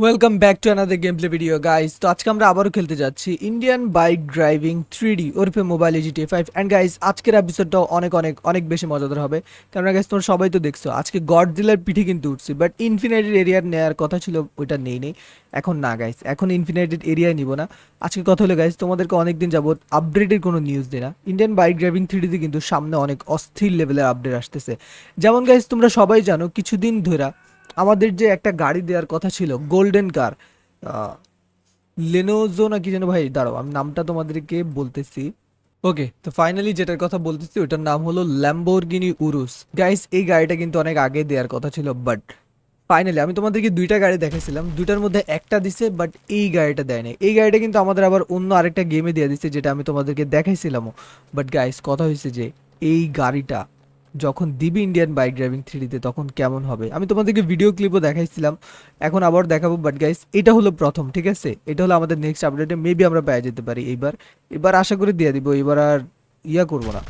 Welcome back to another game play video guys. তো আজকে আমরা আবারও খেলতে যাচ্ছি ইন্ডিয়ান বাইক ড্রাইভিং 3D ওরফে মোবাইল GTA 5। অ্যান্ড গাইস, আজকের এপিসোডটাও অনেক অনেক অনেক বেশি মজাদার হবে। কেননা গাইস, তোমরা সবাই তো দেখছো আজকে গডজিলার পিঠে কিন্তু উঠছি, বাট ইনফিনিটির এরিয়ার নেওয়ার কথা ছিল, ওইটা নেই। এখন না গাইস, এখন ইনফিনিটির এরিয়ায় নিব না। আজকে কথা হলো গাইস, তোমাদেরকে অনেকদিন যাবত আপডেটের কোনো নিউজ দেয় না। ইন্ডিয়ান বাইক ড্রাইভিং 3Dতে কিন্তু সামনে অনেক অস্থির লেভেলের আপডেট আসতেছে। যেমন গাইস, তোমরা সবাই জানো কিছুদিন ধরে আমাদের যে একটা গাড়ি দেওয়ার কথা ছিল, গোল্ডেন কার, লেনোজো না কি যেন, ভাই দাঁড়াও আমি নামটা তোমাদেরকে বলতেছি। ওকে, তো ফাইনালি যেটার কথা বলতেছি ওটার নাম হলো ল্যাম্বোর্গিনি উরুস। গাইস, এই গাড়িটা কিন্তু অনেক আগে দেওয়ার কথা ছিল, বাট ফাইনালি আমি তোমাদেরকে দুইটা গাড়ি দেখাইছিলাম, দুইটার মধ্যে একটা দিছে, বাট এই গাড়িটা দেয় নাই। এই গাড়িটা কিন্তু আমাদের আবার অন্য আরেকটা গেমে দিয়ে দিছে, যেটা আমি তোমাদেরকে দেখাইছিলামও। বাট গাইস, কথা হয়েছে যে এই গাড়িটা যখন দিবি ইন্ডিয়ান বাইক ড্রাইভিং 3Dতে তখন কেমন হবে, আমি তোমাদেরকে ভিডিও ক্লিপও দেখাইছিলাম, এখন আবার দেখাবো। বাট গাইস, এটা হলো প্রথম, ঠিক আছে? এটা হলো আমাদের নেক্সট আপডেটে মেবি আমরা পেয়ে যেতে পারি এইবার। এবার আশা করি দিয়ে দিব, এবার আর ইয়া করবো না।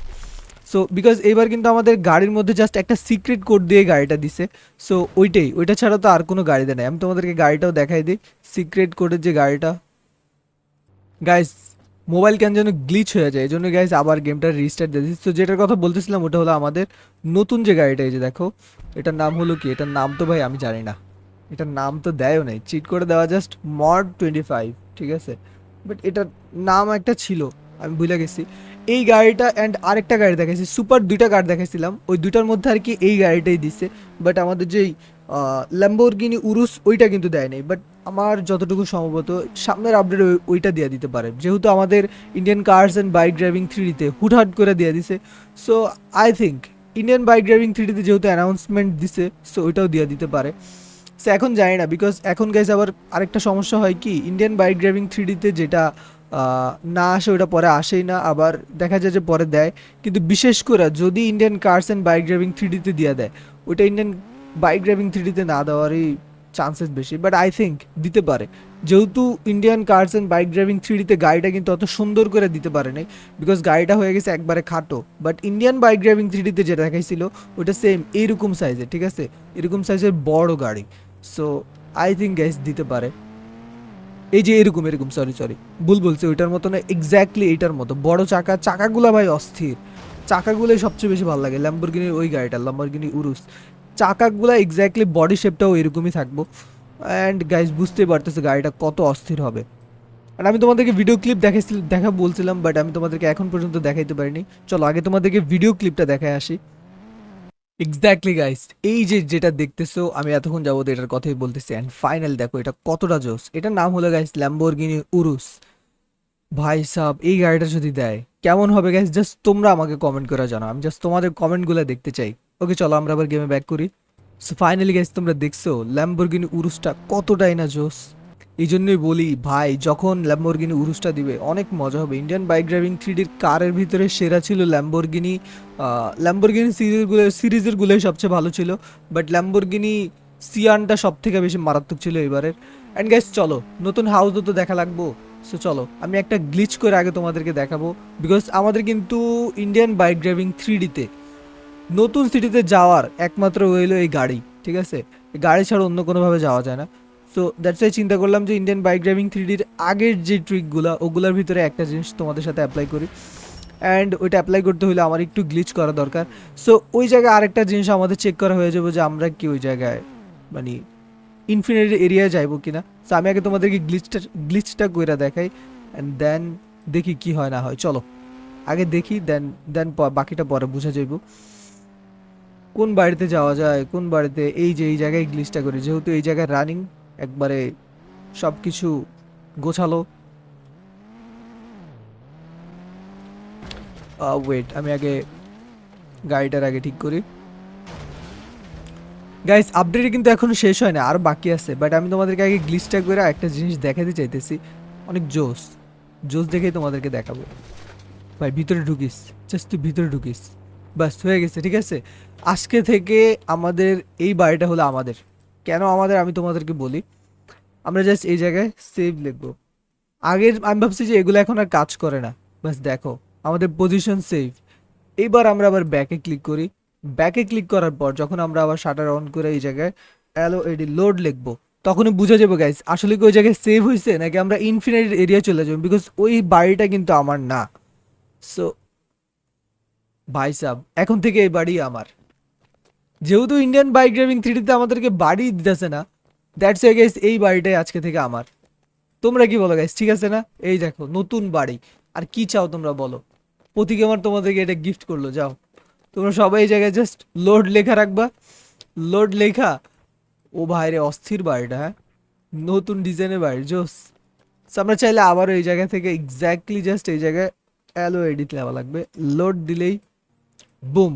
সো বিকজ এইবার কিন্তু আমাদের গাড়ির মধ্যে জাস্ট একটা সিক্রেট কোড দিয়ে গাড়িটা দিছে। সো ওইটা ছাড়া তো আর কোনো গাড়ি দেয় নাই। আমি তোমাদেরকে গাড়িটাও দেখাই দিই, সিক্রেট কোডের যে গাড়িটা। গাইস, মোবাইল কেন যেন গ্লিচ হয়ে যায়, এই জন্য গাইস আবার গেমটা রিস্টার্ট দিয়ে দিচ্ছি। তো যেটার কথা বলতেছিলাম ওটা হলো আমাদের নতুন যে গাড়িটা, এই যে দেখো, এটার নাম হলো কি, এটার নাম তো ভাই আমি জানি না, এটার নাম তো দেয়ও নাই, চিট করে দেওয়া জাস্ট মড 25, ঠিক আছে? বাট এটার নাম একটা ছিল, আমি ভুলে গেছি। এই গাড়িটা অ্যান্ড আরেকটা গাড়ি দেখাইছি, সুপার দুইটা কার দেখাইছিলাম, ওই দুইটার মধ্যে আর কি এই গাড়িটাই দিছে। বাট আমাদের যেই ল্যাম্বোর্গিনি উরুস ওইটা কিন্তু দেয় নাই। বাট আমার যতটুকু সম্ভবত সামনের আপডেট ওইটা দিয়ে দিতে পারে, যেহেতু আমাদের Indian cars and bike driving 3Dতে হুটহাট করে দিয়ে দিছে। So I think Indian bike driving 3Dতে যেহেতু অ্যানাউন্সমেন্ট দিছে, সো ওইটাও দিয়ে দিতে পারে। সো এখন জানি না, বিকজ এখন গাইজ আবার আরেকটা সমস্যা হয় কি, ইন্ডিয়ান বাইক ড্রাইভিং 3Dতে যেটা না আসে ওটা পরে আসেই না, আবার দেখা যায় যে পরে দেয়। কিন্তু বিশেষ করে যদি Indian cars and bike driving 3Dতে দিয়ে দেয়, ওইটা ইন্ডিয়ান বাইক ড্রাইভিং 3Dতে না দেওয়ারই চান্সেস বেশি। বাট আই থিঙ্ক দিতে পারে, যেহেতু Indian cars and bike driving 3Dতে গাড়িটা কিন্তু অত সুন্দর করে দিতে পারে নাই, বিকজ গাড়িটা হয়ে গেছে একবারে খাটো। বাট ইন্ডিয়ান বাইক ড্রাইভিং 3Dতে যেটা দেখাইছিল ওটা সেম এইরকম সাইজের, ঠিক আছে? এরকম সাইজের বড় গাড়ি। সো আই থিঙ্ক গাইস দিতে পারে। এই যে এরকম এরকম, সরি সরি, ভুল বলছি, ওইটার মতো না, এক্স্যাক্টলি এইটার মতো বড় চাকা, চাকাগুলা ভাই অস্থির। চাকাগুলোই সবচেয়ে বেশি ভালো লাগে ল্যাম্বরগিনির, ওই গাড়িটা ল্যাম্বরগিনি উরুস, চাকাগুলা এক্স্যাক্টলি, বডি শেপটাও এরকমই থাকবো। অ্যান্ড গাইস, বুঝতেই পারতেছে গাড়িটা কত অস্থির হবে। আর আমি তোমাদেরকে ভিডিও ক্লিপ দেখা বলছিলাম, বাট আমি তোমাদেরকে এখন পর্যন্ত দেখাইতে পারিনি। চলো আগে তোমাদেরকে ভিডিও ক্লিপটা দেখায় আসি। এক্স্যাক্টলি গাইস, এই যে যেটা দেখতেছো আমি এতক্ষণ যাবত এটার কথাই বলতেছি, অ্যান্ড ফাইনাল দেখো এটা কতটা জোস। এটার নাম হলো গাইস ল্যাম্বরগিনি উরুস। ভাই সাব, এই গাড়িটা যদি দেয় কেমন হবে গাইস, জাস্ট তোমরা আমাকে কমেন্ট করে জানাও, আমি জাস্ট তোমাদের কমেন্টগুলো দেখতে চাই। ওকে চলো আমরা আবার গেমে ব্যাক করি। সো ফাইনালি গাইস, তোমরা দেখছো ল্যাম্বরগিনি উরুসটা কতটাই না জোস। এই জন্যই বলি ভাই, যখন ল্যাম্বরগিনি উরুসটা দিবে অনেক মজা হবে। ইন্ডিয়ান বাইক ড্রাইভিং 3Dর কারের ভিতরে সেরা ছিল ল্যাম্বরগিনি। ল্যাম্বরগিনি সিরিজেরগুলোই সবচেয়ে ভালো ছিল, বাট ল্যাম্বরগিনি সিয়ানটা সব থেকে বেশি মারাত্মক ছিল এবারের। অ্যান্ড গাইস চলো, নতুন হাউসও তো দেখা লাগবো। সো চলো আমি একটা গ্লিচ করে আগে তোমাদেরকে দেখাবো, বিকজ আমাদের কিন্তু ইন্ডিয়ান বাইক ড্রাইভিং 3Dতে নতুন সিটিতে যাওয়ার একমাত্র হইলো এই গাড়ি, ঠিক আছে? এই গাড়ি ছাড়া অন্য কোনোভাবে যাওয়া যায় না। সো দ্যাটস ওয়াই চিন্তা করলাম যে ইন্ডিয়ান বাইক ড্রাইভিং 3Dর আগের যে ট্রিকগুলো, ওগুলোর ভিতরে একটা জিনিস তোমাদের সাথে অ্যাপ্লাই করি। অ্যান্ড ওইটা অ্যাপ্লাই করতে হলে আমার একটু গ্লিচ করা দরকার। সো ওই জায়গায় আরেকটা জিনিস আমাদের চেক করা হয়ে যাবে, যে আমরা কি ওই জায়গায় মানে ইনফিনিটি এরিয়ায় যাইবো কিনা। সো আমি আগে তোমাদেরকে গ্লিচটা কইরা দেখাই, অ্যান্ড দেন দেখি কি হয় না হয়। চলো আগে দেখি, দেন দেন বাকিটা পরে বুঝা যাইব কোন বাড়িতে যাওয়া যায়, কোন বাড়িতে। এই যে এই জায়গায় গ্লিচটা করি, যেহেতু এই জায়গায় রানিং একবারে সব কিছু গোছালো। ওয়েট, আমি আগে গাড়িটার আগে ঠিক করি। গাইস, আপডেট কিন্তু এখনো শেষ হয় না, আর বাকি আছে। বাট আমি তোমাদেরকে আগে গ্লিচটা করে একটা জিনিস দেখাতে চাইতেছি, অনেক জোস জোস দেখেই তোমাদেরকে দেখাবো। ভাই ভিতরে ঢুকিস, জাস্ট তুই ভিতরে ঢুকিস, বাস হয়ে গেছে, ঠিক আছে? আজকে থেকে আমাদের এই বাড়িটা হলো আমাদের। কেন আমাদের আমি তোমাদেরকে বলি, আমরা জাস্ট এই জায়গায় সেভ লিখবো। আগের আমি ভাবছি যে এগুলো এখন আর কাজ করে না, বাস দেখো আমাদের পজিশন সেভ। এইবার আমরা আবার ব্যাকে ক্লিক করি। ব্যাকে ক্লিক করার পর যখন আমরা আবার শাটার অন করে এই জায়গায় এলো এডি লোড লিখবো, তখনই বুঝে যাবো গাইস আসলে কি ওই জায়গায় সেভ হয়েছে নাকি আমরা ইনফিনিট এরিয়া চলে যাবো, বিকজ ওই বাড়িটা কিন্তু আমার না। সো ভাই সাব এখন থেকে এই বাড়ি আমার। যেহেতু ইন্ডিয়ান বাইক ড্রাইভিং থ্রিডিতে আমাদেরকে বাড়ি দিতেছে না, দ্যাটস ওয়াই গাইস এই বাড়িটাই আজকে থেকে আমার। তোমরা কি বলো গাইস, ঠিক আছে না? এই দেখো নতুন বাড়ি। আর কি চাও তোমরা বলো? প্রতীক আমার তোমাদেরকে এটা গিফট করলো, যাও তোমরা সবাই এই জায়গায় জাস্ট লোড লেখা রাখবা। লোড লেখা। ও ভাই রে অস্থির বাড়িটা, হ্যাঁ নতুন ডিজাইনের বাড়ি জোস। So, আমরা চাইলে আবারও এই জায়গা থেকে এক্স্যাক্টলি জাস্ট এই জায়গায় অ্যালো এডিট লেওয়া লাগবে। লোড দিলেই বুম,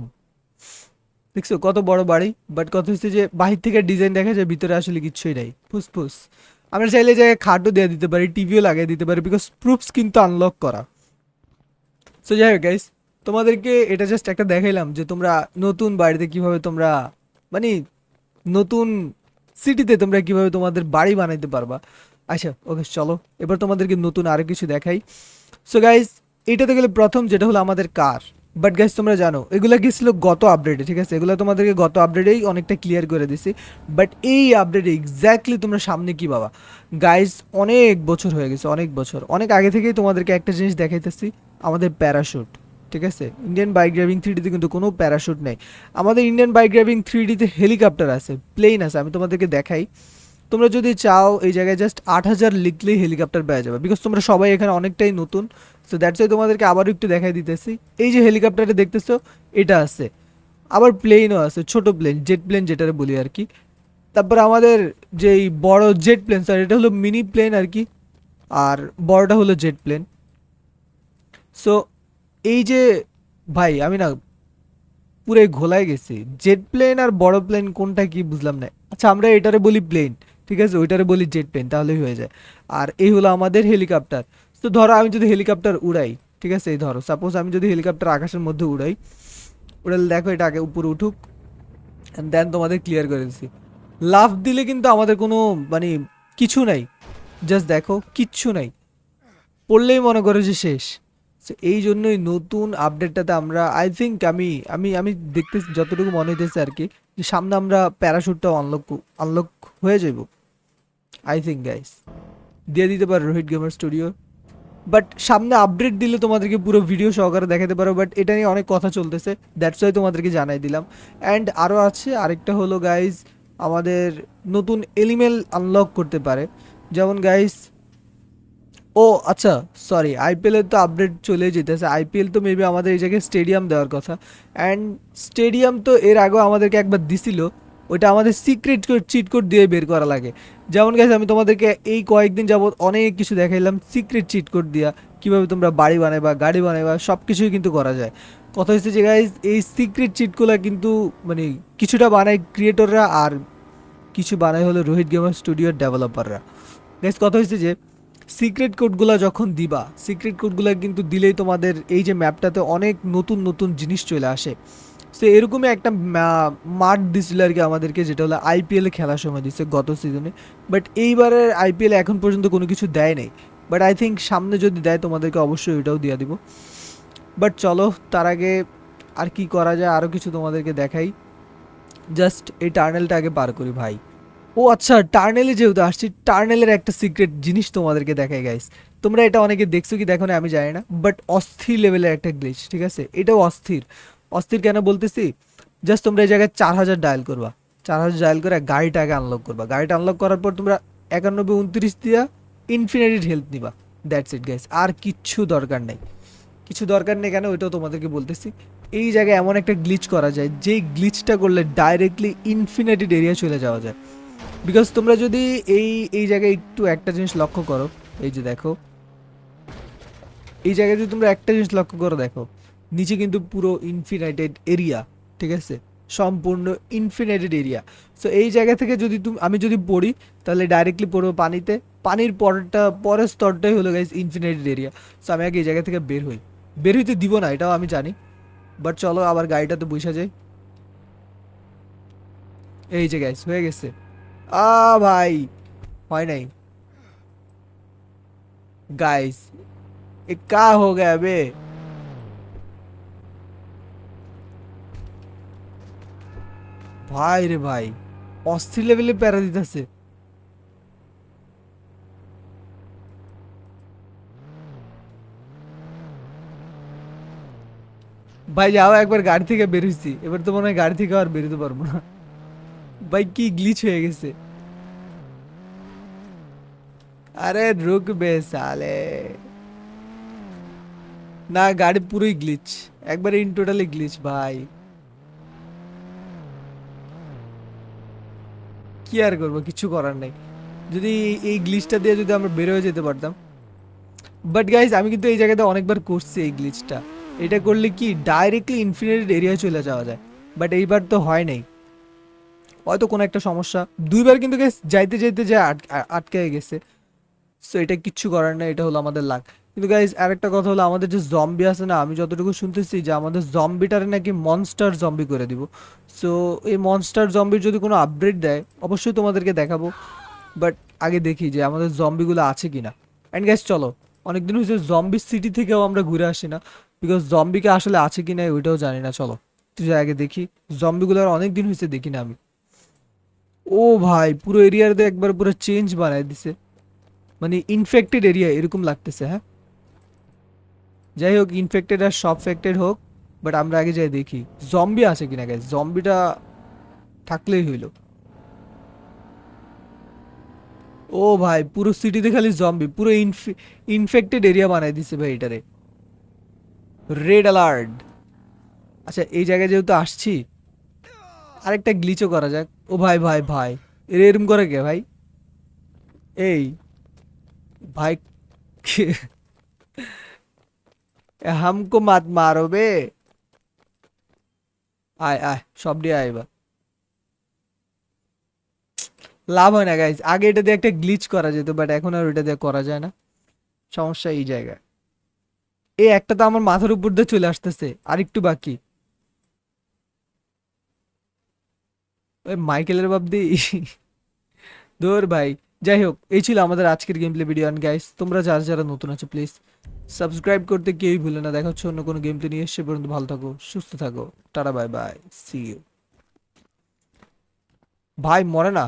দেখছো কত বড় বাড়ি। বাট কথা হচ্ছে যে বাহির থেকে ডিজাইন দেখা যায়, ভিতরে আসলে কিচ্ছুই নাই, ফুসফুস। আমরা চাইলে এই জায়গায় খাটও দিয়ে দিতে পারি, টিভিও লাগিয়ে দিতে পারি, বিকজ প্রুফস কিন্তু আনলক করা। সো যাই হোক গাইস, তোমাদেরকে এটা জাস্ট একটা দেখাইলাম যে তোমরা নতুন বাড়িতে কিভাবে তোমরা মানে নতুন সিটিতে তোমরা কিভাবে তোমাদের বাড়ি বানাইতে পারবা। আচ্ছা ওকে চলো এবার তোমাদেরকে নতুন আরো কিছু দেখাই। সো গাইস, এটাতে গেলে প্রথম যেটা হলো আমাদের কার। বাট গাইস তোমরা জানো এগুলা গেছিল গত আপডেটে, ঠিক আছে? এগুলো তোমাদেরকে গত আপডেটেই অনেকটা ক্লিয়ার করে দিছি। বাট এই আপডেটে এক্স্যাক্টলি তোমরা সামনে কি পাবা গাইস, অনেক বছর হয়ে গেছে, অনেক বছর অনেক আগে থেকেই তোমাদেরকে একটা জিনিস দেখাইতেছি, আমাদের প্যারাশুট। ঠিক আছে, ইন্ডিয়ান বাইক ড্রাইভিং থ্রিডিতে কিন্তু কোনো প্যারাশুট নেই। আমাদের ইন্ডিয়ান বাইক ড্রাইভিং থ্রিডিতে হেলিকপ্টার আছে, প্লেন আছে, আমি তোমাদেরকে দেখাই। তোমরা যদি চাও এই জায়গায় জাস্ট 8,000 লিখলেই হেলিকপ্টার পেয়ে যাবে, বিকজ তোমরা সবাই এখানে অনেকটাই নতুন। সো দ্যাটস ওয়াই তোমাদেরকে আবারও একটু দেখাই দিতেছি। এই যে হেলিকপ্টারটা দেখতেছো এটা আছে, আবার প্লেনও আছে, ছোট প্লেন, জেট প্লেন যেটারে বলি আর কি। তারপর আমাদের যেই বড় জেট প্লেন, স্যার এটা হলো মিনি প্লেন আর কি, আর বড়টা হলো জেট প্লেন। সো এই যে ভাই আমি না পুরাই ঘোলায় গেছি, জেট প্লেন আর বড় প্লেন কোনটা কি বুঝলাম না। আচ্ছা আমরা এটারে বলি প্লেন, ঠিক আছে, ওইটারে বলি জেট প্লেন, তাহলেই হয়ে যায়। আর এই হলো আমাদের হেলিকপ্টার। তো ধরো আমি যদি হেলিকপ্টার উড়াই, ঠিক আছে, এই ধরো সাপোজ আমি যদি হেলিকপ্টার আকাশের মধ্যে উড়াই, উড়ালে দেখো এটা আগে উপরে উঠুক, দেন তোমাদের ক্লিয়ার করে দিচ্ছি। লাফ দিলে কিন্তু আমাদের কোনো মানে কিছু নাই, জাস্ট দেখো কিচ্ছু নাই, পড়লেই মনে করো যে শেষ। So, এই জন্যই নতুন আপডেটটাতে আমরা আই থিঙ্ক আমি আমি আমি দেখতেছি যতটুকু মনে হইতেছে আর কি, যে সামনে আমরা প্যারাশুটটাও আনলক আনলক হয়ে যাব আই থিঙ্ক গাইস, দিয়ে দিতে পারো রোহিত গেমার স্টুডিও। বাট সামনে আপডেট দিলে তোমাদেরকে পুরো ভিডিও সহকারে দেখাতে পারো, বাট এটা নিয়ে অনেক কথা চলতেছে, দ্যাটস ওয়াই তোমাদেরকে জানাই দিলাম। অ্যান্ড আরও আছে আরেকটা হলো গাইজ, আমাদের নতুন এলিমেল আনলক করতে পারে, যেমন গাইজ ও আচ্ছা সরি, আইপিএলের তো আপডেট চলে যেতেছে, আইপিএল তো মেবি আমাদের এই জায়গায় স্টেডিয়াম দেওয়ার কথা। অ্যান্ড স্টেডিয়াম তো এর আগেও আমাদেরকে একবার দিছিল, ওইটা আমাদের সিক্রেট কোড চিট কোড দিয়ে বের করা লাগে। যেমন গেছে আমি তোমাদেরকে এই কয়েকদিন যাবত অনেক কিছু দেখাইলাম সিক্রেট চিট কোড দিয়া, কীভাবে তোমরা বাড়ি বানাইবা, গাড়ি বানাইবা, সব কিছুই কিন্তু করা যায়। কথা হচ্ছে যে গাইজ এই সিক্রেট চিটগুলো কিন্তু মানে কিছুটা বানায় ক্রিয়েটররা, আর কিছু বানায় হলো রোহিত গেমার স্টুডিওর ডেভেলপাররা। গাইজ কথা হচ্ছে যে সিক্রেট কোডগুলো যখন দিবা, সিক্রেট কোডগুলো কিন্তু দিলেই তোমাদের এই যে ম্যাপটাতে অনেক নতুন নতুন জিনিস চলে আসে। সো এরকমই একটা মাঠ দিছিল আর কি আমাদেরকে, যেটা হলো আইপিএলে খেলার সময় দিচ্ছে গত সিজনে। বাট এইবারের আইপিএল এখন পর্যন্ত কোনো কিছু দেয় নাই, বাট আই থিঙ্ক সামনে যদি দেয় তোমাদেরকে অবশ্যই ওইটাও দিয়ে দিব। বাট চলো তার আগে আর কি করা যায়, আরও কিছু তোমাদেরকে দেখাই। জাস্ট এই টার্নেলটা আগে পার করি ভাই। ও আচ্ছা, টার্নেলে যেহেতু আসছি, টার্নেলের একটা সিক্রেট জিনিস তোমাদেরকে দেখাই গাইস। তোমরা এটা অনেকে দেখছো কি দেখো না আমি জানি না, বাট অস্থির লেভেলের একটা গ্লিচ, ঠিক আছে? এটাও অস্থির। অস্থির কেন বলতেছি, জাস্ট তোমরা এই জায়গায় 4,000 ডায়াল করবা, 4,000 ডায়াল করে গাড়িটাকে আনলক করবা, গাড়িটা আনলক করার পর তোমরা 91 29 দিয়া ইনফিনিটি হেলথ নিবা, দ্যাটস ইট গাইস, আর কিচ্ছু দরকার নেই। কিছু দরকার নেই কেন ওইটাও তোমাদেরকে বলতেছি। এই জায়গায় এমন একটা গ্লিচ করা যায়, যেই গ্লিচটা করলে ডাইরেক্টলি ইনফিনিটি এরিয়া চলে যাওয়া যায়। বিকজ তোমরা যদি এই এই জায়গায় একটু একটা জিনিস লক্ষ্য করো, এই যে দেখো এই জায়গায় যদি তোমরা একটা জিনিস লক্ষ্য করো, দেখো নিচে কিন্তু পুরো ইনফিনাইটেড এরিয়া, ঠিক আছে, সম্পূর্ণ ইনফিনাইটেড এরিয়া। সো এই জায়গা থেকে যদি আমি যদি পড়ি, তাহলে ডাইরেক্টলি পড়বো পানিতে, পানির পরের স্তরটাই হলো গাইজ ইনফিনাইটেড এরিয়া। সো আমি আগে এই জায়গা থেকে বের হই, বের হইতে দিব না এটাও আমি জানি, বাট চলো আবার গাড়িটা তো বসা যায়। এই যে গাইজ হয়ে গেছে। ভাই হয় নাই गाइस, ये क्या हो गया बे? ভাই রে ভাই, অস্থির লেভেলে প্যারা দিতেছে। ভাই যাও, একবার গাড়ি থেকে বেরোইছি, এবার তো মনে হয় গাড়ি থেকে আর বেরোতে পারবো না। ভাই কি গ্লিচ হয়ে গেছে। আরে রুক বে সালে। না গাড়ি পুরোই গ্লিচ, একবারে ইন টোটালি গ্লিচ ভাই। কি আর করবো, কিছু করার নেই। যদি এই গ্লিচটা দিয়ে যদি আমরা বের হয়ে যেতে পারতাম। বাট গাইজ আমি কিন্তু এই জায়গাতে অনেকবার করছি এই গ্লিচটা। এটা করলে কি ডাইরেক্টলি ইনফিনিটেড এরিয়া চলে যাওয়া যায়, বাট এইবার তো হয় নাই। হয়তো কোনো একটা সমস্যা, দুইবার কিন্তু guys যাইতে যাইতে যা আটকে গেছে। সো এটা কিচ্ছু করার নাই, এটা হলো আমাদের লাক। কিন্তু গাইজ আরেকটা কথা হলো, আমাদের যে জম্বি আছে না, আমি যতটুকু শুনতেছি যে আমাদের জম্বিটারে নাকি মনস্টার জম্বি করে দিব। সো এই মনস্টার জম্বির যদি কোনো আপডেট দেয় অবশ্যই তোমাদেরকে দেখাবো। বাট আগে দেখি যে আমাদের জম্বিগুলো আছে কিনা। অ্যান্ড গাইজ চলো, অনেকদিন হয়েছে জম্বি সিটি থেকেও আমরা ঘুরে আসি না, বিকজ জম্বিকে আসলে আছে কিনা ওইটাও জানি না। চলো তুই আগে দেখি, জম্বিগুলো আর অনেকদিন হয়েছে দেখি না আমি। ও ভাই পুরো এরিয়াতে একবার পুরো চেঞ্জ বানায় দিছে, মানে ইনফেক্টেড এরিয়া এরকম লাগতেছে। হ্যাঁ যাই হোক, ইনফেক্টেড আর সব ফেক্টেড হোক, বাট আমরা আগে যাই দেখি জম্বি আছে কিনা। গাইজ জম্বিটা থাকলেই হইলো। ও ভাই পুরো সিটিতে খালি জম্বি, পুরো ইনফেক্টেড এরিয়া বানাই দিছে ভাই এটারে। Red alert. আচ্ছা এই জায়গায় যেহেতু আসছি, আরেকটা গ্লিচও করা যাক। ও ভাই ভাই ভাই, এরম করে কে ভাই? এই ভাই হামকো মাত মারো বে। আয় আয় সব দিয়ে আয় এবার। লাভ হয় না গাইজ, আগে এটা দিয়ে একটা গ্লিচ করা যেত, বাট এখন আর ওটা দিয়ে করা যায় না। সমস্যা এই জায়গায়। এই একটা তো আমার মাথার উপর দিয়ে চলে আসতেছে, আর একটু বাকি। ওই মাইকেলের বাপ দি দূর ভাই। যাই হোক, এই ছিল আমাদের আজকের game play video. And guys তোমরা যারা যারা নতুন আছো প্লিজ সাবস্ক্রাইব করতে কেউই ভুলে না। দেখা হচ্ছে অন্য কোনো গেম প্লে নিয়ে, সে পর্যন্ত ভালো থাকো, সুস্থ থাকো, tata bye bye, see you. ভাই মরে না।